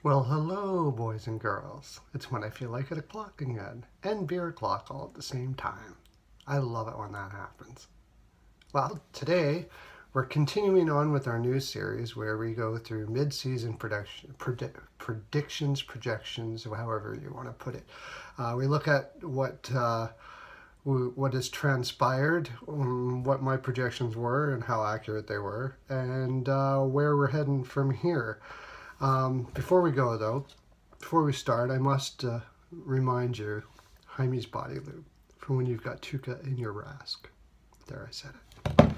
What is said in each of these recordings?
Well, hello, boys and girls. It's when I feel like it o'clock again, and beer o'clock all at the same time. I love it when that happens. Well, today we're continuing on with our new series where we go through mid-season predictions, projections, however you want to put it. We look at what has transpired, what my projections were, and how accurate they were, and where we're heading from here. Before we go, though, before we start, I must remind you, Jaime's body lube, for when you've got Tuukka in your Rask. There, I said it.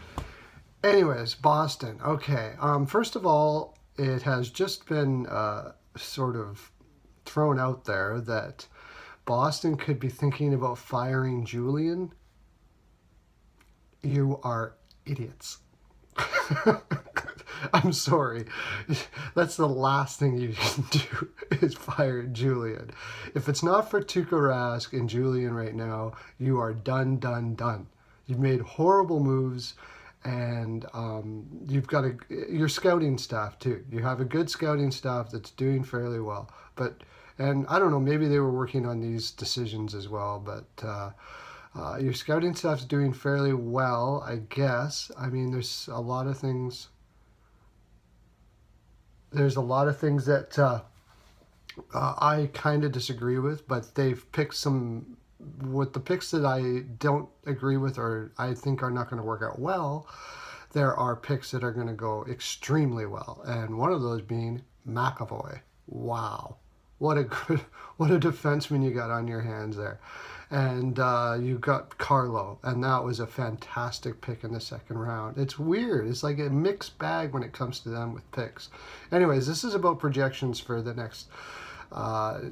Anyways, Boston. Okay, first of all, it has just been sort of thrown out there that Boston could be thinking about firing Julian. You are idiots. I'm sorry. That's the last thing you can do is fire Julian. If it's not for Tuukka Rask and Julian right now, you are done. You've made horrible moves, and you've got your scouting staff too. You have a good scouting staff that's doing fairly well. And I don't know, maybe they were working on these decisions as well, but your scouting staff's doing fairly well, I guess. I mean, there's a lot of things that I kind of disagree with, but they've picked some, with the picks that I don't agree with or I think are not going to work out well, there are picks that are going to go extremely well. And one of those being McAvoy. Wow. What a defenseman you got on your hands there. And you got Carlo, and that was a fantastic pick in the second round. It's weird. It's like a mixed bag when it comes to them with picks. Anyways, this is about projections for the next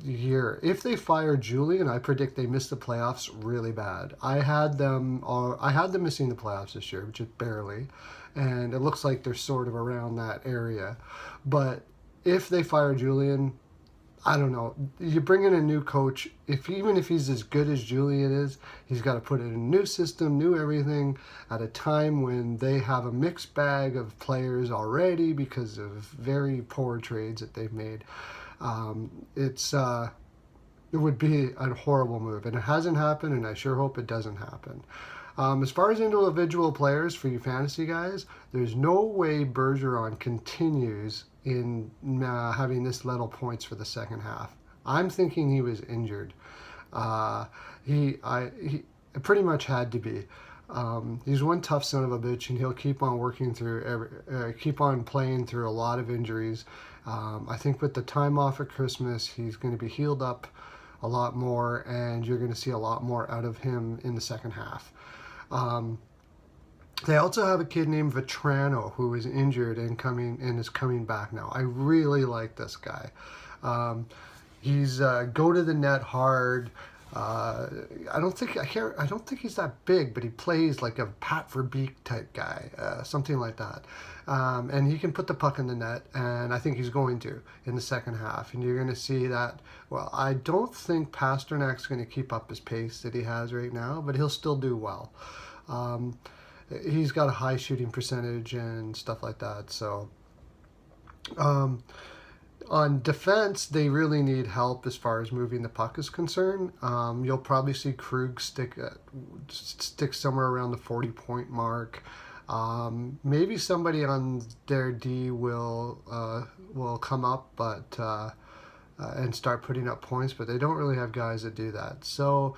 year. If they fire Julian, I predict they miss the playoffs really bad. I had them missing the playoffs this year, just barely, and it looks like they're sort of around that area. But if they fire Julian, I don't know. You bring in a new coach, even if he's as good as Julian is, he's got to put in a new system, new everything, at a time when they have a mixed bag of players already because of very poor trades that they've made. It would be a horrible move, and it hasn't happened, and I sure hope it doesn't happen. As far as individual players for you fantasy guys, there's no way Bergeron continues in having this little points for the second half. I'm thinking he was injured. He pretty much had to be. He's one tough son of a bitch, and he'll keep on working through keep on playing through a lot of injuries. I think with the time off at Christmas, he's going to be healed up a lot more, and you're going to see a lot more out of him in the second half. They also have a kid named Vetrano who is injured and is coming back now. I really like this guy. He's go to the net hard. I don't think he's that big, but he plays like a Pat Verbeek type guy, something like that. And he can put the puck in the net, and I think he's going to in the second half. And you're going to see that. Well, I don't think Pasternak's going to keep up his pace that he has right now, but he'll still do well. He's got a high shooting percentage and stuff like that. So on defense, they really need help as far as moving the puck is concerned. You'll probably see Krug stick somewhere around the 40-point mark. Maybe somebody on their D will come up, and start putting up points, but they don't really have guys that do that. So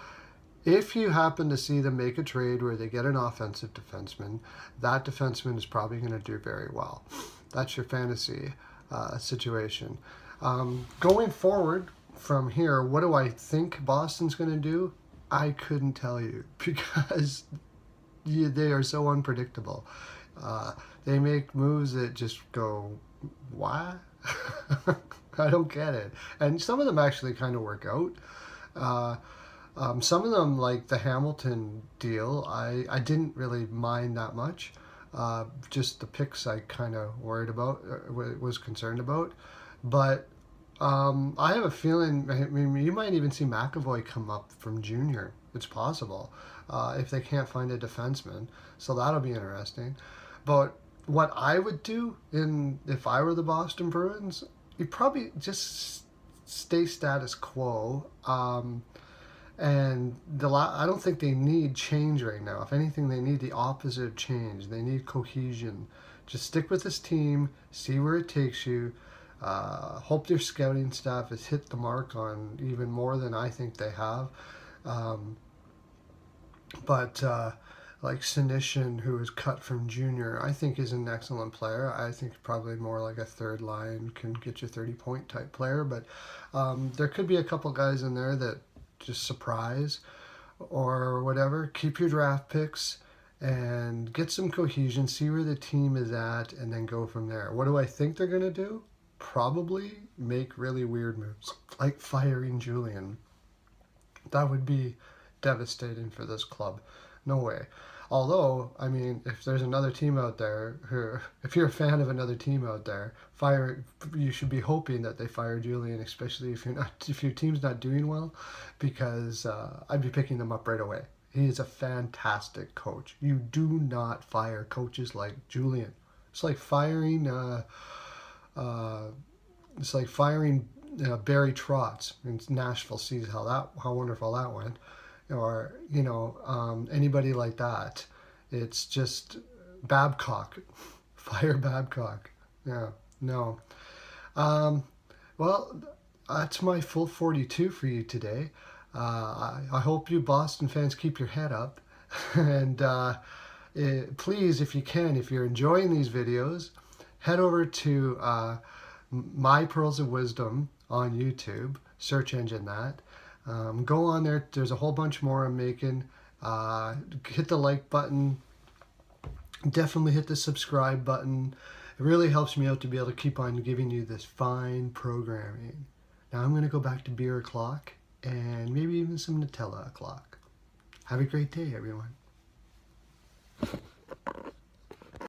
if you happen to see them make a trade where they get an offensive defenseman, that defenseman is probably going to do very well. That's your fantasy situation. Going forward from here, what do I think Boston's going to do? I couldn't tell you because they are so unpredictable. They make moves that just go, what? I don't get it. And some of them actually kind of work out. Some of them, like the Hamilton deal, I didn't really mind that much. Just the picks I kind of worried about, was concerned about. But I have a feeling, I mean, you might even see McAvoy come up from junior. It's possible if they can't find a defenseman. So that'll be interesting. But what I would do if I were the Boston Bruins, you probably just stay status quo. And I don't think they need change right now. If anything, they need the opposite of change. They need cohesion. Just stick with this team, see where it takes you. Hope their scouting staff has hit the mark on even more than I think they have. But like Sinishin, who was cut from junior, I think is an excellent player. I think probably more like a third line, can get you 30-point type player. But there could be a couple guys in there that just surprise or whatever. Keep your draft picks and get some cohesion, see where the team is at, and then go from there. What do I think they're going to do? Probably make really weird moves, like firing Julian. That would be devastating for this club. No way. Although, I mean, if there's another team out there if you're a fan of another team out there, you should be hoping that they fire Julian, especially if your team's not doing well, because I'd be picking them up right away. He is a fantastic coach. You do not fire coaches like Julian. It's like firing Barry Trotz in Nashville. Sees how wonderful that went. Or anybody like that. It's just Babcock. Fire Babcock. Yeah, no. Well, that's my full 42 for you today. I hope you Boston fans keep your head up. And please, if you can, if you're enjoying these videos, head over to My Pearls of Wisdom on YouTube. Search engine that. Go on there. There's a whole bunch more I'm making. Hit the like button. Definitely hit the subscribe button. It really helps me out to be able to keep on giving you this fine programming. Now I'm going to go back to beer o'clock and maybe even some Nutella o'clock. Have a great day, everyone.